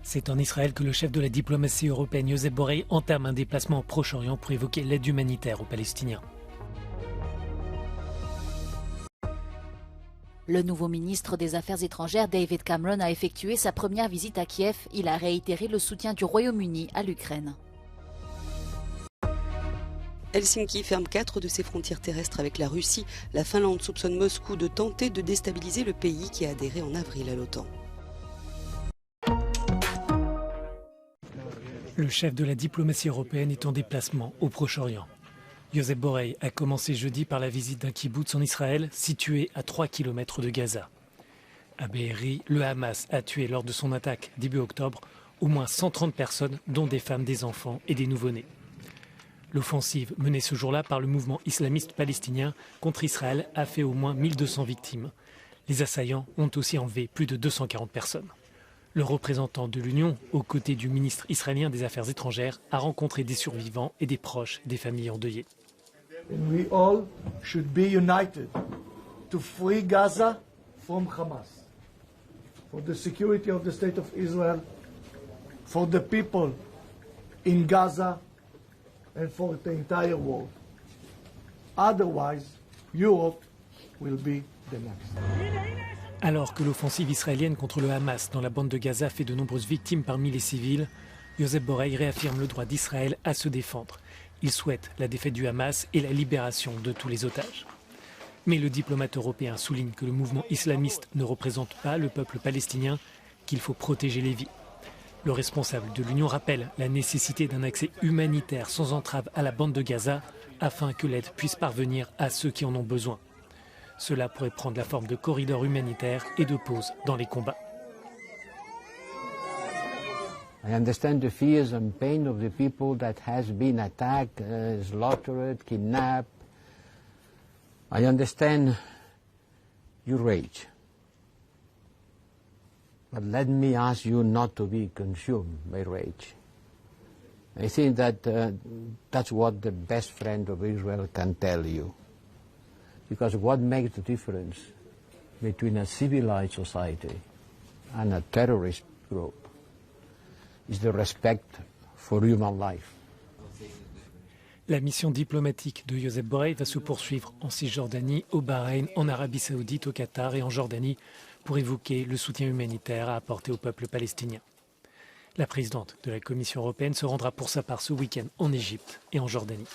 C'est en Israël que le chef de la diplomatie européenne, Josep Borrell, entame un déplacement au Proche-Orient pour évoquer l'aide humanitaire aux Palestiniens. Le nouveau ministre des Affaires étrangères, David Cameron, a effectué sa première visite à Kiev. Il a réitéré le soutien du Royaume-Uni à l'Ukraine. Helsinki ferme 4 de ses frontières terrestres avec la Russie. La Finlande soupçonne Moscou de tenter de déstabiliser le pays qui a adhéré en avril à l'OTAN. Le chef de la diplomatie européenne est en déplacement au Proche-Orient. Josep Borrell a commencé jeudi par la visite d'un kibboutz en Israël, situé à 3 km de Gaza. À Be'eri, le Hamas a tué lors de son attaque début octobre au moins 130 personnes, dont des femmes, des enfants et des nouveau-nés. L'offensive menée ce jour-là par le mouvement islamiste palestinien contre Israël a fait au moins 1200 victimes. Les assaillants ont aussi enlevé plus de 240 personnes. Le représentant de l'Union, aux côtés du ministre israélien des Affaires étrangères, a rencontré des survivants et des proches des familles endeuillées. We all should be united to free Gaza from Hamas, for the security of the state of Israel, for the people in Gaza and for the entire world. Otherwise, Europe will be the next. Alors que l'offensive israélienne contre le Hamas dans la bande de Gaza fait de nombreuses victimes parmi les civils, Josep Borrell réaffirme le droit d'Israël à se défendre. Il souhaite la défaite du Hamas et la libération de tous les otages. Mais le diplomate européen souligne que le mouvement islamiste ne représente pas le peuple palestinien, qu'il faut protéger les vies. Le responsable de l'Union rappelle la nécessité d'un accès humanitaire sans entrave à la bande de Gaza afin que l'aide puisse parvenir à ceux qui en ont besoin. Cela pourrait prendre la forme de corridors humanitaires et de pauses dans les combats. I understand the fears and pain of the people that has been attacked, slaughtered, kidnapped. I understand your rage. But let me ask you not to be consumed by rage. I think that that's what the best friend of Israel can tell you. Because what makes the difference between a civilized society and a terrorist group is the respect for human life. La mission diplomatique de Josep Borrell va se poursuivre en Cisjordanie, au Bahreïn, en Arabie Saoudite, au Qatar et en Jordanie pour évoquer le soutien humanitaire à apporter au peuple palestinien. La présidente de la Commission européenne se rendra pour sa part ce week-end en Égypte et en Jordanie.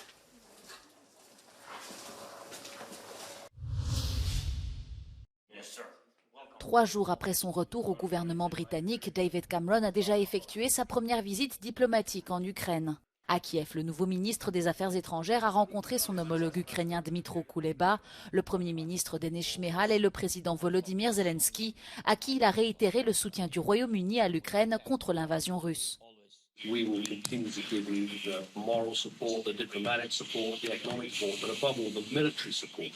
Trois jours après son retour au gouvernement britannique, David Cameron a déjà effectué sa première visite diplomatique en Ukraine. À Kiev, le nouveau ministre des Affaires étrangères a rencontré son homologue ukrainien Dmytro Kuleba, le premier ministre Denis Shmyhal et le président Volodymyr Zelensky, à qui il a réitéré le soutien du Royaume-Uni à l'Ukraine contre l'invasion russe. We will continue to give you the moral support, the diplomatic support, the economic support, but above all, the military support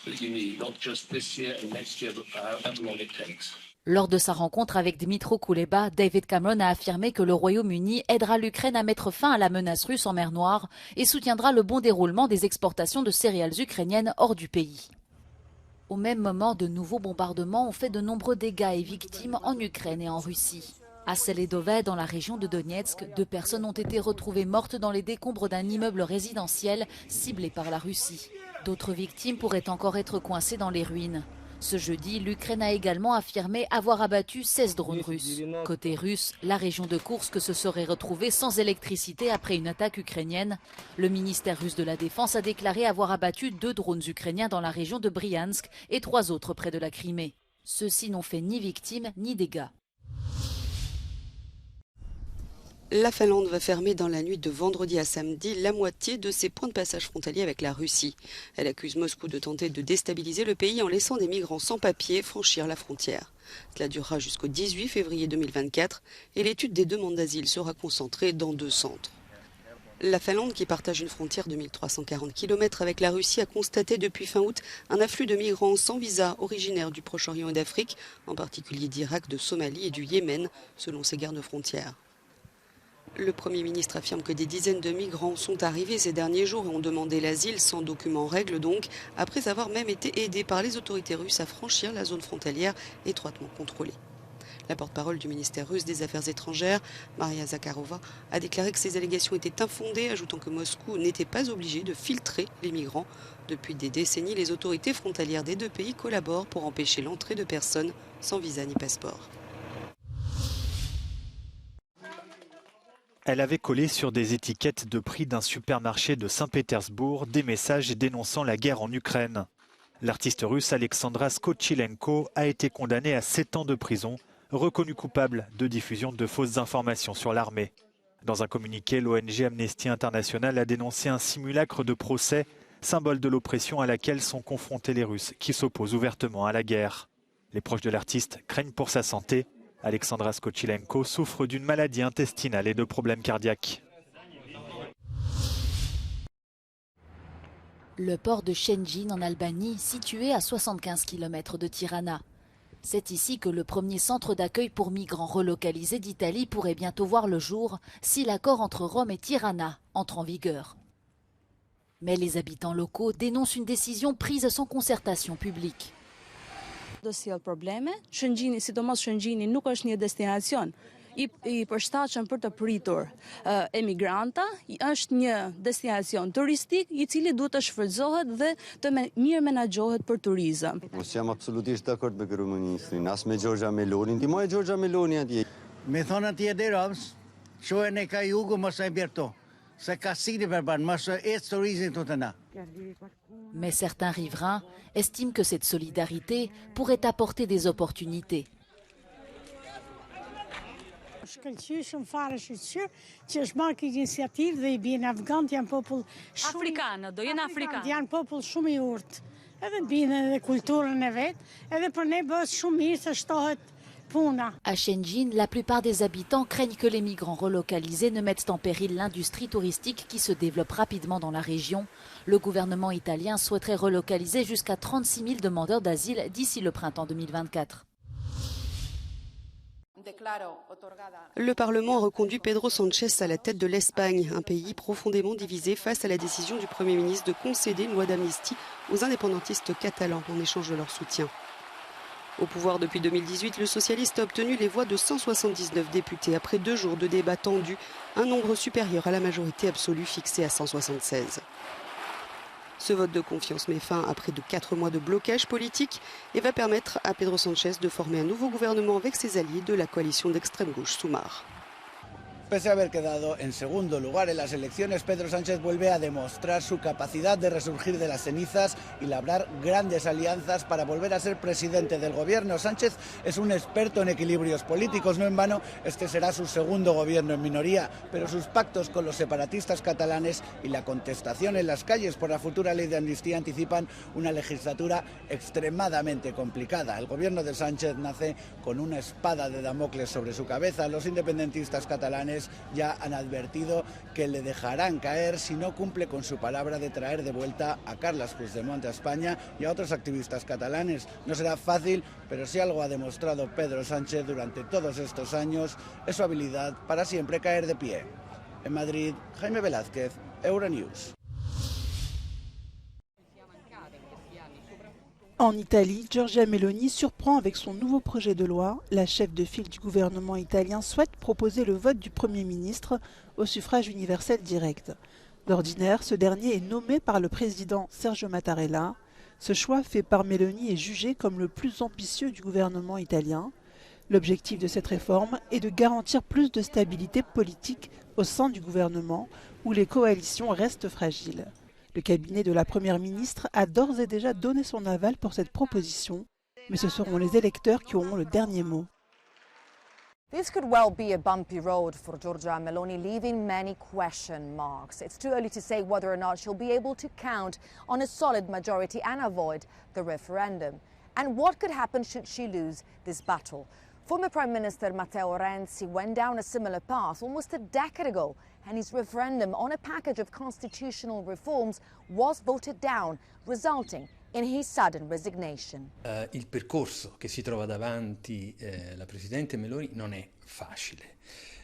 that you need, not just this year and next year, but however long it takes. Lors de sa rencontre avec Dmytro Kuleba, David Cameron a affirmé que le Royaume-Uni aidera l'Ukraine à mettre fin à la menace russe en mer Noire et soutiendra le bon déroulement des exportations de céréales ukrainiennes hors du pays. Au même moment, de nouveaux bombardements ont fait de nombreux dégâts et victimes en Ukraine et en Russie. À Seledove, dans la région de Donetsk, 2 personnes ont été retrouvées mortes dans les décombres d'un immeuble résidentiel ciblé par la Russie. D'autres victimes pourraient encore être coincées dans les ruines. Ce jeudi, l'Ukraine a également affirmé avoir abattu 16 drones russes. Côté russe, la région de Koursk se serait retrouvée sans électricité après une attaque ukrainienne. Le ministère russe de la Défense a déclaré avoir abattu 2 drones ukrainiens dans la région de Bryansk et 3 autres près de la Crimée. Ceux-ci n'ont fait ni victimes ni dégâts. La Finlande va fermer dans la nuit de vendredi à samedi la moitié de ses points de passage frontaliers avec la Russie. Elle accuse Moscou de tenter de déstabiliser le pays en laissant des migrants sans papier franchir la frontière. Cela durera jusqu'au 18 février 2024 et l'étude des demandes d'asile sera concentrée dans 2 centres. La Finlande, qui partage une frontière de 1340 km avec la Russie, a constaté depuis fin août un afflux de migrants sans visa originaires du Proche-Orient et d'Afrique, en particulier d'Irak, de Somalie et du Yémen, selon ses gardes frontières. Le Premier ministre affirme que des dizaines de migrants sont arrivés ces derniers jours et ont demandé l'asile sans documents en règle donc, après avoir même été aidés par les autorités russes à franchir la zone frontalière étroitement contrôlée. La porte-parole du ministère russe des Affaires étrangères, Maria Zakharova, a déclaré que ces allégations étaient infondées, ajoutant que Moscou n'était pas obligé de filtrer les migrants. Depuis des décennies, les autorités frontalières des deux pays collaborent pour empêcher l'entrée de personnes sans visa ni passeport. Elle avait collé sur des étiquettes de prix d'un supermarché de Saint-Pétersbourg des messages dénonçant la guerre en Ukraine. L'artiste russe Alexandra Skochilenko a été condamnée à 7 ans de prison, reconnue coupable de diffusion de fausses informations sur l'armée. Dans un communiqué, l'ONG Amnesty International a dénoncé un simulacre de procès, symbole de l'oppression à laquelle sont confrontés les Russes qui s'opposent ouvertement à la guerre. Les proches de l'artiste craignent pour sa santé. Alexandra Skochilenko souffre d'une maladie intestinale et de problèmes cardiaques. Le port de Shengjin en Albanie, situé à 75 km de Tirana. C'est ici que le premier centre d'accueil pour migrants relocalisés d'Italie pourrait bientôt voir le jour si l'accord entre Rome et Tirana entre en vigueur. Mais les habitants locaux dénoncent une décision prise sans concertation publique. Do sjell probleme. Shëngjini, sidomos Shëngjini, nuk është një destinacion i përshtatshëm për të pritur emigranta, është një destinacion turistik i cili duhet të shfrytëzohet dhe të mirë menaxhohet për turizëm. Mos jam absolutisht dakord me kryeministrin, as me Giorgia Meloni. Ndihmoj Giorgia Meloni atje. Me thonë atje deri Roms, shohen e ka jugu mos e bjerto. Se ka sini verban, mos e turizmin të na. Mais certains riverains estiment que cette solidarité pourrait apporter des opportunités. Shkëlqyshëm fare shqyr që është marrë këtë iniciativë dhe i bien afgan, janë popull shumë Afrikanë, do jenë afrikanë. Janë popull shumë i urtë. Edhe bien edhe kulturën e vet, edhe për ne bëhet shumë mirë se shtohet puna. À Shengjin, la plupart des habitants craignent que les migrants relocalisés ne mettent en péril l'industrie touristique qui se développe rapidement dans la région. Le gouvernement italien souhaiterait relocaliser jusqu'à 36 000 demandeurs d'asile d'ici le printemps 2024. Le Parlement a reconduit Pedro Sánchez à la tête de l'Espagne, un pays profondément divisé face à la décision du Premier ministre de concéder une loi d'amnistie aux indépendantistes catalans en échange de leur soutien. Au pouvoir depuis 2018, le socialiste a obtenu les voix de 179 députés après 2 jours de débats tendus, un nombre supérieur à la majorité absolue fixée à 176. Ce vote de confiance met fin à près de 4 mois de blocage politique et va permettre à Pedro Sánchez de former un nouveau gouvernement avec ses alliés de la coalition d'extrême gauche Sumar. Pese a haber quedado en segundo lugar en las elecciones, Pedro Sánchez vuelve a demostrar su capacidad de resurgir de las cenizas y labrar grandes alianzas para volver a ser presidente del gobierno. Sánchez es un experto en equilibrios políticos, no en vano este será su segundo gobierno en minoría, pero sus pactos con los separatistas catalanes y la contestación en las calles por la futura ley de amnistía anticipan una legislatura extremadamente complicada. El gobierno de Sánchez nace con una espada de Damocles sobre su cabeza. Los independentistas catalanes ya han advertido que le dejarán caer si no cumple con su palabra de traer de vuelta a Carles Puigdemont a España y a otros activistas catalanes. No será fácil, pero si algo ha demostrado Pedro Sánchez durante todos estos años es su habilidad para siempre caer de pie. En Madrid, Jaime Velázquez, Euronews. En Italie, Giorgia Meloni surprend avec son nouveau projet de loi. La chef de file du gouvernement italien souhaite proposer le vote du Premier ministre au suffrage universel direct. D'ordinaire, ce dernier est nommé par le président Sergio Mattarella. Ce choix fait par Meloni est jugé comme le plus ambitieux du gouvernement italien. L'objectif de cette réforme est de garantir plus de stabilité politique au sein du gouvernement où les coalitions restent fragiles. Le cabinet de la Première ministre a d'ores et déjà donné son aval pour cette proposition, mais ce seront les électeurs qui auront le dernier mot. This could well be a bumpy road for Giorgia Meloni, leaving many question marks. It's too early to say whether or not she'll be able to count on a solid majority and avoid the referendum. And what could happen should she lose this battle? Former Prime Minister Matteo Renzi went down a similar path almost a decade ago, and his referendum on a package of constitutional reforms was voted down, resulting in his sudden resignation. Il percorso che si trova davanti la Presidente Meloni non è facile.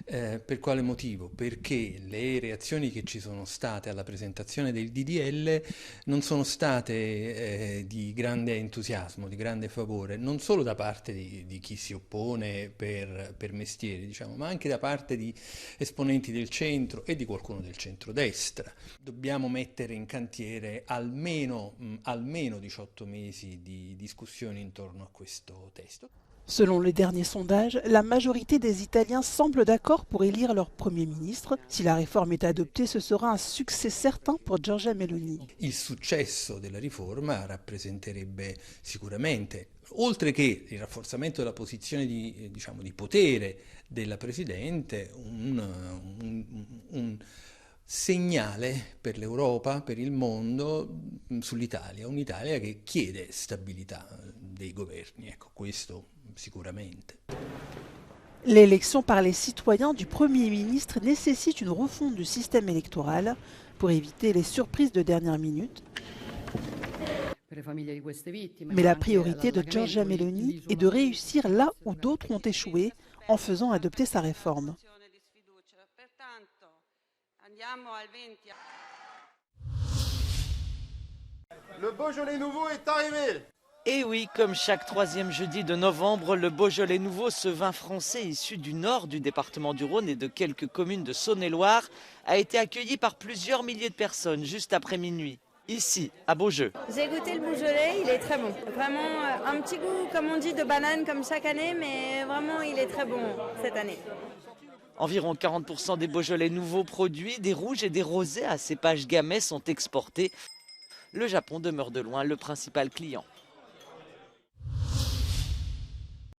Per quale motivo? Perché le reazioni che ci sono state alla presentazione del DDL non sono state di grande entusiasmo, di grande favore, non solo da parte di chi si oppone per mestiere, diciamo, ma anche da parte di esponenti del centro e di qualcuno del centrodestra. Dobbiamo mettere in cantiere almeno 18 mesi di discussioni intorno a questo testo. Selon les derniers sondages, la majorité des Italiens semblent d'accord pour élire leur Premier ministre. Si la réforme est adoptée, ce sera un succès certain pour Giorgia Meloni. Il successo della riforma rappresenterebbe sicuramente, oltre che il rafforzamento della posizione di potere della Presidente, un segnale per l'Europa, per il mondo, sull'Italia, un'Italia che chiede stabilità dei governi, ecco, questo sicuramente. L'élection par les citoyens du Premier ministre nécessite une refonte du système électoral pour éviter les surprises de dernière minute. Mais la priorité de Giorgia Meloni est de réussir là où d'autres ont échoué en faisant adopter sa réforme. Le Beaujolais nouveau est arrivé. Et oui, comme chaque troisième jeudi de novembre, le Beaujolais nouveau, ce vin français issu du nord du département du Rhône et de quelques communes de Saône-et-Loire, a été accueilli par plusieurs milliers de personnes juste après minuit, ici, à Beaujeu. J'ai goûté le Beaujolais, il est très bon. Vraiment un petit goût, comme on dit, de banane comme chaque année, mais vraiment il est très bon cette année. Environ 40% des Beaujolais nouveaux produits, des rouges et des rosés à cépage gamay sont exportés. Le Japon demeure de loin le principal client.